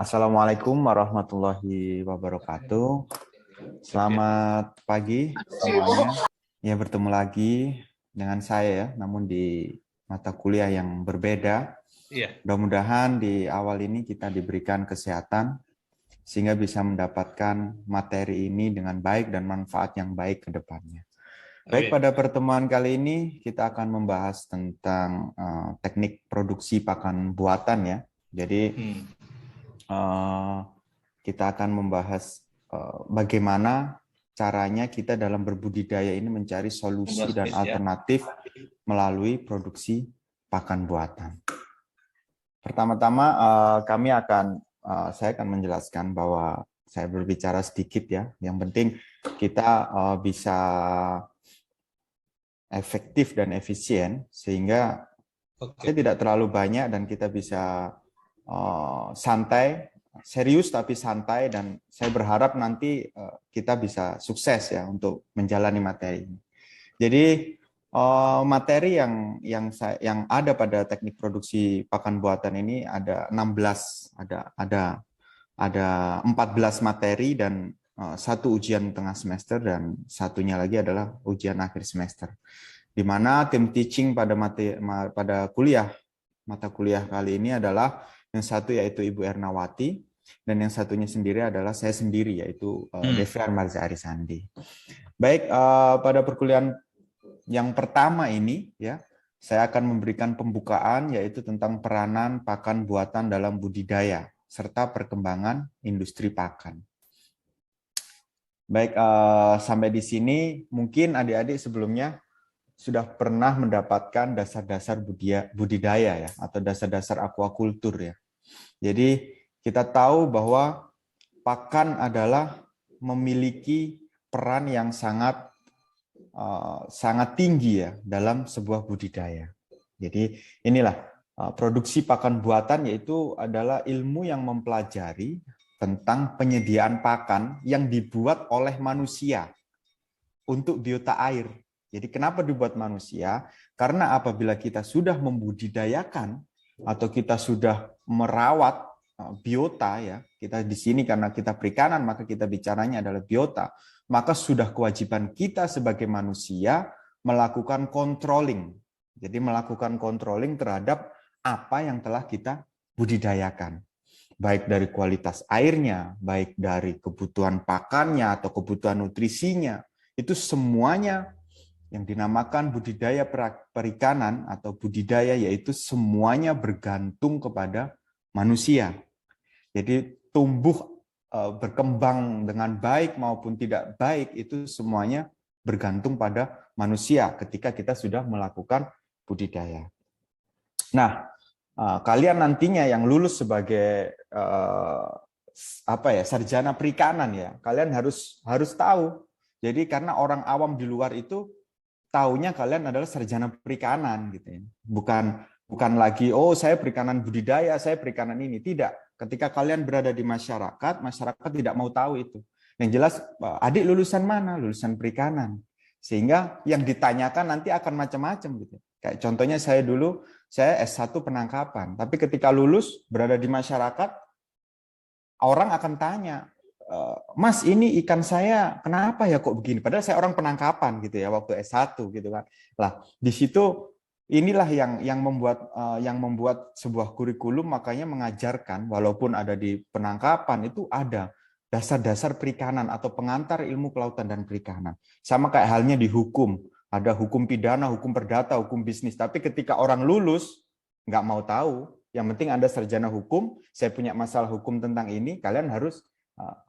Assalamualaikum warahmatullahi wabarakatuh. Selamat pagi semuanya. Ya, bertemu lagi dengan saya ya, namun di mata kuliah yang berbeda. Iya. Mudah-mudahan di awal ini kita diberikan kesehatan sehingga bisa mendapatkan materi ini dengan baik dan manfaat yang baik ke depannya. Baik, pada pertemuan kali ini kita akan membahas tentang teknik produksi pakan buatan ya. Jadi kita akan membahas bagaimana caranya kita dalam berbudidaya ini mencari solusi dan alternatif melalui produksi pakan buatan. Pertama-tama saya akan menjelaskan bahwa saya berbicara sedikit ya. Yang penting kita bisa efektif dan efisien sehingga saya tidak terlalu banyak dan kita bisa santai, serius tapi santai, dan saya berharap nanti kita bisa sukses ya untuk menjalani materi ini. Jadi materi yang ada pada teknik produksi pakan buatan ini ada 16, ada 14 materi dan satu ujian tengah semester dan satunya lagi adalah ujian akhir semester. Di mana tim teaching pada mata kuliah kali ini adalah yang satu yaitu Ibu Ernawati, dan yang satunya sendiri adalah saya sendiri yaitu Devi Armarza Arisandi. Baik, pada perkuliahan yang pertama ini ya, saya akan memberikan pembukaan yaitu tentang peranan pakan buatan dalam budidaya serta perkembangan industri pakan. Baik, sampai di sini mungkin adik-adik sebelumnya sudah pernah mendapatkan dasar-dasar budidaya ya, atau dasar-dasar aquacultur ya. Jadi kita tahu bahwa pakan adalah memiliki peran yang sangat tinggi ya dalam sebuah budidaya. Jadi inilah produksi pakan buatan, yaitu adalah ilmu yang mempelajari tentang penyediaan pakan yang dibuat oleh manusia untuk biota air. Jadi kenapa dibuat manusia? Karena apabila kita sudah membudidayakan atau kita sudah merawat biota ya, kita di sini karena kita perikanan maka kita bicaranya adalah biota, maka sudah kewajiban kita sebagai manusia melakukan controlling. Jadi melakukan controlling terhadap apa yang telah kita budidayakan. Baik dari kualitas airnya, baik dari kebutuhan pakannya atau kebutuhan nutrisinya, itu semuanya yang dinamakan budidaya perikanan atau budidaya, yaitu semuanya bergantung kepada manusia. Jadi tumbuh berkembang dengan baik maupun tidak baik itu semuanya bergantung pada manusia ketika kita sudah melakukan budidaya. Nah, kalian nantinya yang lulus sebagai sarjana perikanan ya, kalian harus tahu. Jadi karena orang awam di luar itu taunya kalian adalah sarjana perikanan gitu ya. Bukan lagi saya perikanan budidaya, saya perikanan ini. Tidak. Ketika kalian berada di masyarakat tidak mau tahu itu. Yang jelas adik lulusan mana? Lulusan perikanan. Sehingga yang ditanyakan nanti akan macam-macam gitu. Kayak contohnya saya dulu, saya S1 penangkapan, tapi ketika lulus berada di masyarakat orang akan tanya, Mas, ini ikan saya kenapa ya kok begini? Padahal saya orang penangkapan gitu ya waktu S1 gitu kan. Lah, di situ inilah yang membuat sebuah kurikulum makanya mengajarkan walaupun ada di penangkapan itu ada dasar-dasar perikanan atau pengantar ilmu kelautan dan perikanan. Sama kayak halnya di hukum, ada hukum pidana, hukum perdata, hukum bisnis. Tapi ketika orang lulus nggak mau tahu, yang penting Anda sarjana hukum, saya punya masalah hukum tentang ini,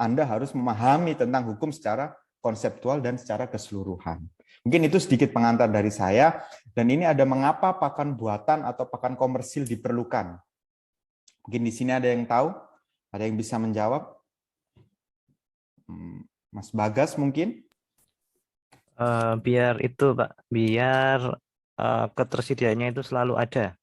Anda harus memahami tentang hukum secara konseptual dan secara keseluruhan. Mungkin itu sedikit pengantar dari saya. Dan ini ada mengapa pakan buatan atau pakan komersil diperlukan. Mungkin di sini ada yang tahu? Ada yang bisa menjawab? Mas Bagas mungkin? Biar itu Pak, biar ketersediaannya itu selalu ada.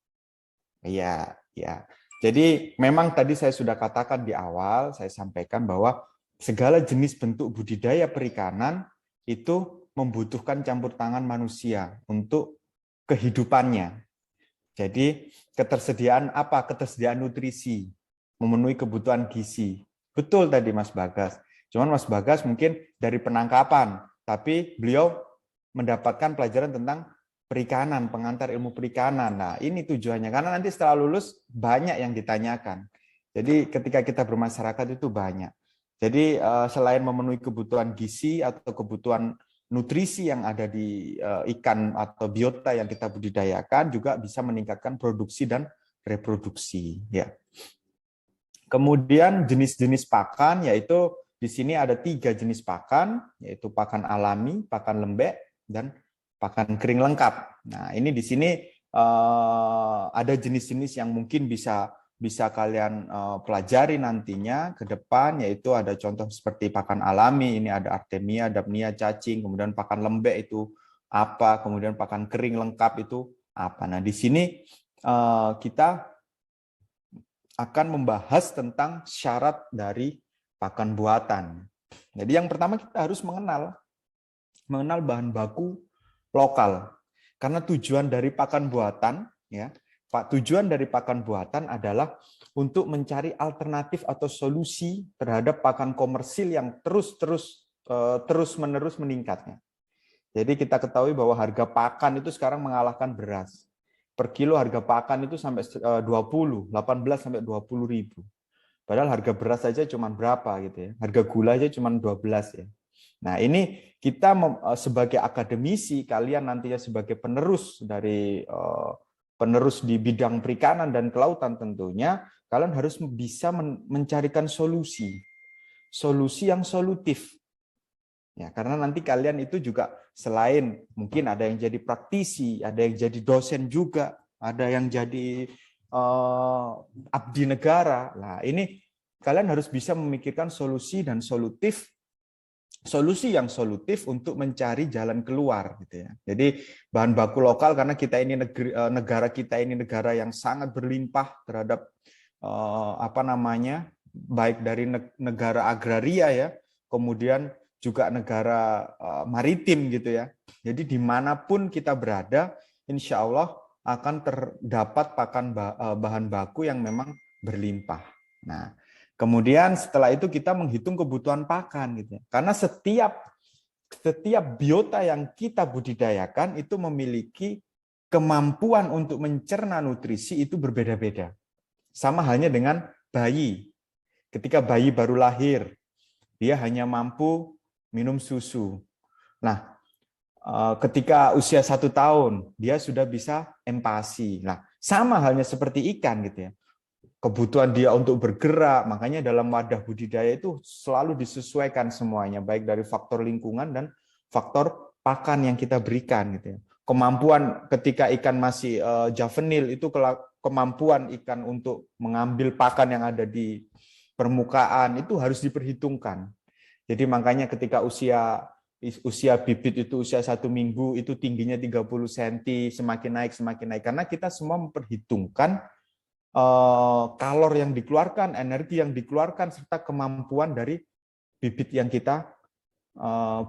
Iya, ya. Jadi memang tadi saya sudah katakan di awal, saya sampaikan bahwa segala jenis bentuk budidaya perikanan itu membutuhkan campur tangan manusia untuk kehidupannya. Jadi ketersediaan apa? Ketersediaan nutrisi. memenuhi kebutuhan gizi. Betul tadi Mas Bagas. Cuman Mas Bagas mungkin dari penangkapan, tapi beliau mendapatkan pelajaran tentang perikanan, pengantar ilmu perikanan. Nah, ini tujuannya. Karena nanti setelah lulus banyak yang ditanyakan. Jadi ketika kita bermasyarakat itu banyak. Jadi selain memenuhi kebutuhan gizi atau kebutuhan nutrisi yang ada di ikan atau biota yang kita budidayakan, juga bisa meningkatkan produksi dan reproduksi. Ya. Kemudian jenis-jenis pakan, yaitu di sini ada 3 jenis pakan, yaitu pakan alami, pakan lembek, dan pakan kering lengkap. Nah, ini di sini ada jenis-jenis yang mungkin bisa kalian pelajari nantinya ke depan, yaitu ada contoh seperti pakan alami, ini ada artemia, dapnia, cacing, kemudian pakan lembek itu apa, kemudian pakan kering lengkap itu apa. Nah, di sini kita akan membahas tentang syarat dari pakan buatan. Jadi yang pertama kita harus mengenal bahan baku lokal. Karena tujuan dari pakan buatan, ya, tujuan dari pakan buatan adalah untuk mencari alternatif atau solusi terhadap pakan komersil yang terus-menerus meningkatnya. Jadi kita ketahui bahwa harga pakan itu sekarang mengalahkan beras. Per kilo harga pakan itu sampai 18 sampai 20 ribu. Padahal harga beras saja cuma berapa gitu ya. Harga gula aja cuma 12 ya. Nah, ini kita sebagai akademisi, kalian nantinya sebagai penerus di bidang perikanan dan kelautan tentunya, kalian harus bisa mencarikan solusi yang solutif. Ya, karena nanti kalian itu juga selain mungkin ada yang jadi praktisi, ada yang jadi dosen juga, ada yang jadi abdi negara. Nah, ini kalian harus bisa memikirkan solusi yang solutif untuk mencari jalan keluar gitu ya. Jadi bahan baku lokal, karena kita ini negara kita ini negara yang sangat berlimpah terhadap baik dari negara agraria ya, kemudian juga negara maritim gitu ya. Jadi dimanapun kita berada, insya Allah akan terdapat bahan baku yang memang berlimpah. Nah, kemudian setelah itu kita menghitung kebutuhan pakan gitu ya. Karena setiap biota yang kita budidayakan itu memiliki kemampuan untuk mencerna nutrisi itu berbeda-beda. Sama halnya dengan bayi. Ketika bayi baru lahir, dia hanya mampu minum susu. Nah, ketika usia 1 tahun, dia sudah bisa empasi. Nah, sama halnya seperti ikan gitu ya. Kebutuhan dia untuk bergerak, makanya dalam wadah budidaya itu selalu disesuaikan semuanya, baik dari faktor lingkungan dan faktor pakan yang kita berikan gitu ya. Kemampuan ketika ikan masih juvenil itu kemampuan ikan untuk mengambil pakan yang ada di permukaan itu harus diperhitungkan. Jadi makanya ketika usia bibit itu usia 1 minggu itu tingginya 30 cm, semakin naik karena kita semua memperhitungkan kalor yang dikeluarkan, energi yang dikeluarkan, serta kemampuan dari bibit yang kita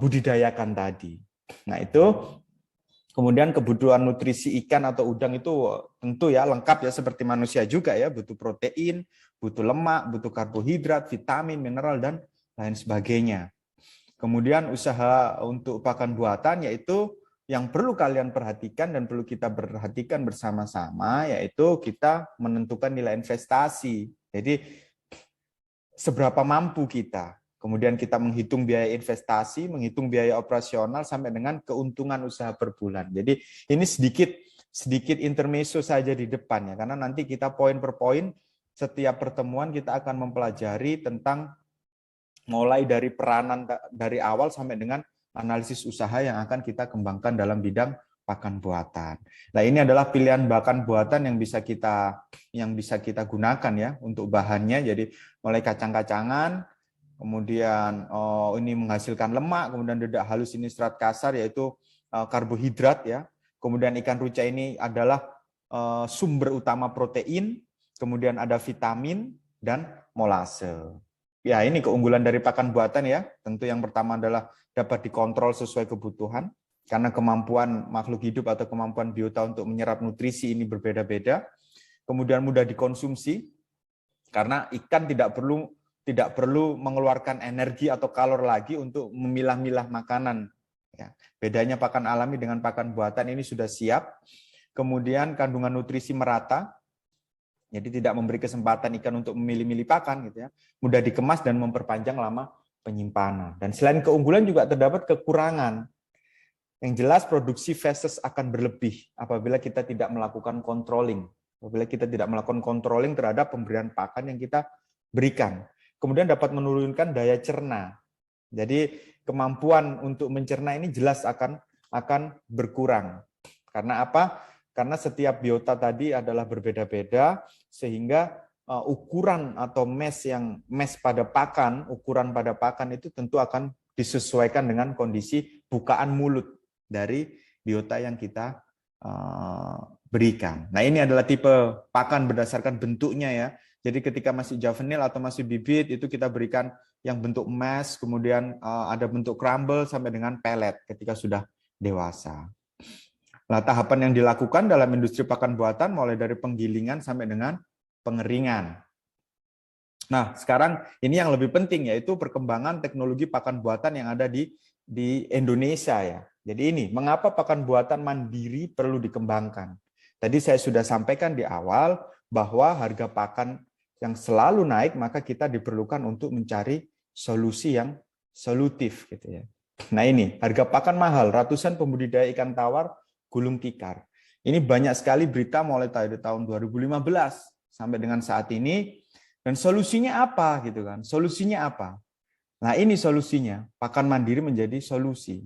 budidayakan tadi. Nah, itu kemudian kebutuhan nutrisi ikan atau udang itu tentu ya lengkap ya seperti manusia juga ya, butuh protein, butuh lemak, butuh karbohidrat, vitamin, mineral, dan lain sebagainya. Kemudian usaha untuk pakan buatan yaitu yang perlu kalian perhatikan dan perlu kita perhatikan bersama-sama, yaitu kita menentukan nilai investasi. Jadi seberapa mampu kita. Kemudian kita menghitung biaya investasi, menghitung biaya operasional sampai dengan keuntungan usaha per bulan. Jadi ini sedikit intermezzo saja di depannya, karena nanti kita poin per poin setiap pertemuan kita akan mempelajari tentang mulai dari peranan dari awal sampai dengan analisis usaha yang akan kita kembangkan dalam bidang pakan buatan. Nah, ini adalah pilihan pakan buatan yang bisa kita gunakan ya untuk bahannya. Jadi mulai kacang-kacangan, kemudian ini menghasilkan lemak, kemudian dedak halus ini serat kasar yaitu karbohidrat ya. Kemudian ikan ruca ini adalah sumber utama protein, kemudian ada vitamin dan molase. Ya, ini keunggulan dari pakan buatan ya. Tentu yang pertama adalah dapat dikontrol sesuai kebutuhan, karena kemampuan makhluk hidup atau kemampuan biota untuk menyerap nutrisi ini berbeda-beda. Kemudian mudah dikonsumsi, Karena ikan tidak perlu mengeluarkan energi atau kalori lagi untuk memilah-milah makanan. Ya, bedanya pakan alami dengan pakan buatan ini sudah siap. Kemudian kandungan nutrisi merata, jadi tidak memberi kesempatan ikan untuk memilih-milih pakan, gitu ya. Mudah dikemas dan memperpanjang lama penyimpanan. Dan selain keunggulan juga terdapat kekurangan. Yang jelas produksi feses akan berlebih apabila kita tidak melakukan controlling. Apabila kita tidak melakukan controlling terhadap pemberian pakan yang kita berikan. Kemudian dapat menurunkan daya cerna. Jadi kemampuan untuk mencerna ini jelas akan berkurang. Karena apa? Karena setiap biota tadi adalah berbeda-beda, sehingga ukuran atau mes pada pakan, ukuran pada pakan itu tentu akan disesuaikan dengan kondisi bukaan mulut dari biota yang kita berikan. Nah, ini adalah tipe pakan berdasarkan bentuknya ya. Jadi ketika masih juvenile atau masih bibit itu kita berikan yang bentuk mash, kemudian ada bentuk crumble sampai dengan pellet ketika sudah dewasa. Nah, tahapan yang dilakukan dalam industri pakan buatan mulai dari penggilingan sampai dengan pengeringan. Nah, sekarang ini yang lebih penting yaitu perkembangan teknologi pakan buatan yang ada di Indonesia ya. Jadi ini, mengapa pakan buatan mandiri perlu dikembangkan? Tadi saya sudah sampaikan di awal bahwa harga pakan yang selalu naik, maka kita diperlukan untuk mencari solusi yang solutif gitu ya. Nah ini, harga pakan mahal, ratusan pembudidaya ikan tawar gulung tikar. Ini banyak sekali berita mulai dari tahun 2015 sampai dengan saat ini. Dan solusinya apa gitu kan? Solusinya apa? Nah ini solusinya, pakan mandiri menjadi solusi.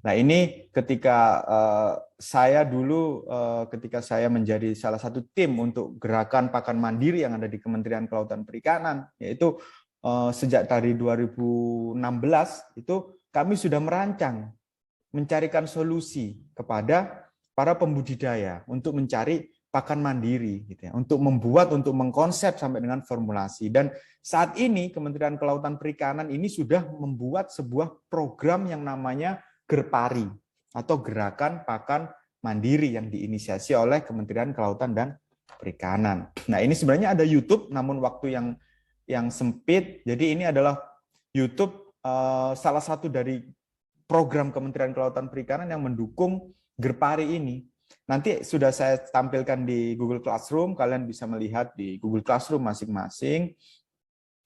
Nah ini ketika ketika saya menjadi salah satu tim untuk gerakan pakan mandiri yang ada di Kementerian Kelautan Perikanan, yaitu sejak dari 2016 itu kami sudah merancang mencarikan solusi kepada para pembudidaya untuk mencari pakan mandiri, gitu ya, untuk mengkonsep sampai dengan formulasi. Dan saat ini Kementerian Kelautan Perikanan ini sudah membuat sebuah program yang namanya Gerpari atau Gerakan Pakan Mandiri yang diinisiasi oleh Kementerian Kelautan dan Perikanan. Nah ini sebenarnya ada YouTube, namun waktu yang sempit. Jadi ini adalah YouTube salah satu dari program Kementerian Kelautan Perikanan yang mendukung Gerpari ini. Nanti sudah saya tampilkan di Google Classroom, kalian bisa melihat di Google Classroom masing-masing.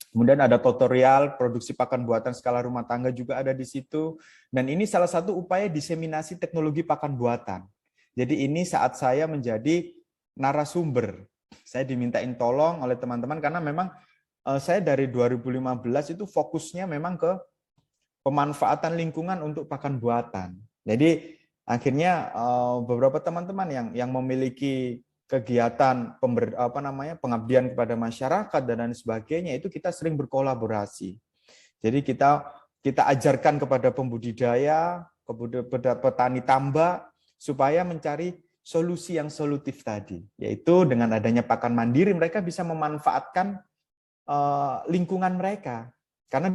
Kemudian ada tutorial produksi pakan buatan skala rumah tangga juga ada di situ. Dan ini salah satu upaya diseminasi teknologi pakan buatan. Jadi ini saat saya menjadi narasumber. Saya dimintain tolong oleh teman-teman karena memang saya dari 2015 itu fokusnya memang ke pemanfaatan lingkungan untuk pakan buatan. Jadi akhirnya beberapa teman-teman yang memiliki kegiatan pengabdian kepada masyarakat dan lain sebagainya itu kita sering berkolaborasi. Jadi kita ajarkan kepada pembudidaya, kepada petani tambak supaya mencari solusi yang solutif tadi, yaitu dengan adanya pakan mandiri mereka bisa memanfaatkan lingkungan mereka. Karena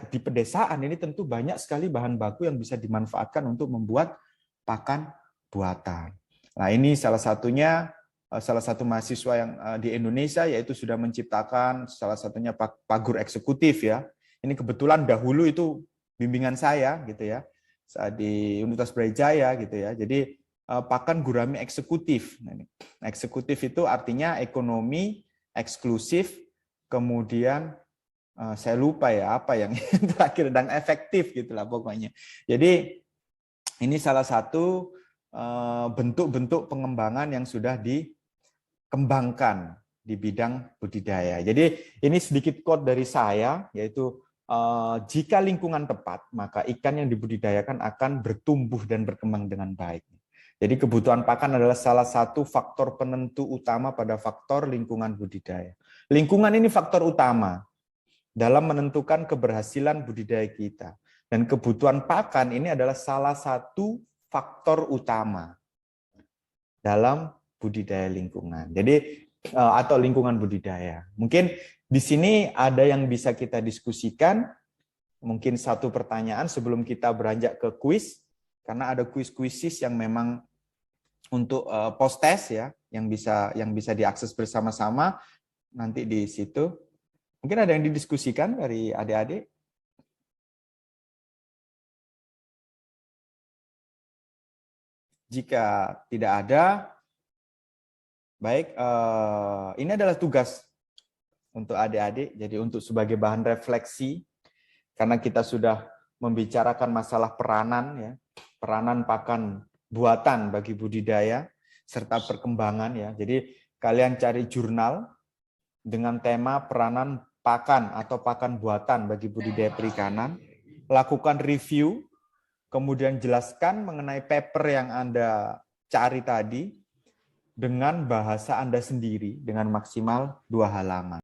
di pedesaan ini tentu banyak sekali bahan baku yang bisa dimanfaatkan untuk membuat pakan buatan. Nah ini salah satu mahasiswa yang di Indonesia yaitu sudah menciptakan salah satunya pagur eksekutif ya. Ini kebetulan dahulu itu bimbingan saya gitu ya di Universitas Brawijaya gitu ya. Jadi pakan gurami eksekutif. Nah, eksekutif itu artinya ekonomi eksklusif, kemudian saya lupa ya apa yang terakhir dan efektif gitulah pokoknya. Jadi ini salah satu bentuk-bentuk pengembangan yang sudah dikembangkan di bidang budidaya. Jadi ini sedikit quote dari saya, yaitu jika lingkungan tepat, maka ikan yang dibudidayakan akan bertumbuh dan berkembang dengan baik. Jadi kebutuhan pakan adalah salah satu faktor penentu utama pada faktor lingkungan budidaya. Lingkungan ini faktor utama dalam menentukan keberhasilan budidaya kita. Dan kebutuhan pakan ini adalah salah satu faktor utama dalam budidaya lingkungan. Jadi atau lingkungan budidaya. Mungkin di sini ada yang bisa kita diskusikan. Mungkin satu pertanyaan sebelum kita beranjak ke kuis, karena ada kuis-kuisis yang memang untuk post test ya, yang bisa diakses bersama-sama. nanti di situ. Mungkin ada yang didiskusikan dari adik-adik? Jika tidak ada, baik, ini adalah tugas untuk adik-adik, jadi untuk sebagai bahan refleksi, karena kita sudah membicarakan masalah peranan, ya, peranan pakan buatan bagi budidaya, serta perkembangan. Ya. Jadi kalian cari jurnal dengan tema peranan pakan atau pakan buatan bagi budidaya perikanan, lakukan review, kemudian jelaskan mengenai paper yang Anda cari tadi dengan bahasa Anda sendiri dengan maksimal 2 halaman.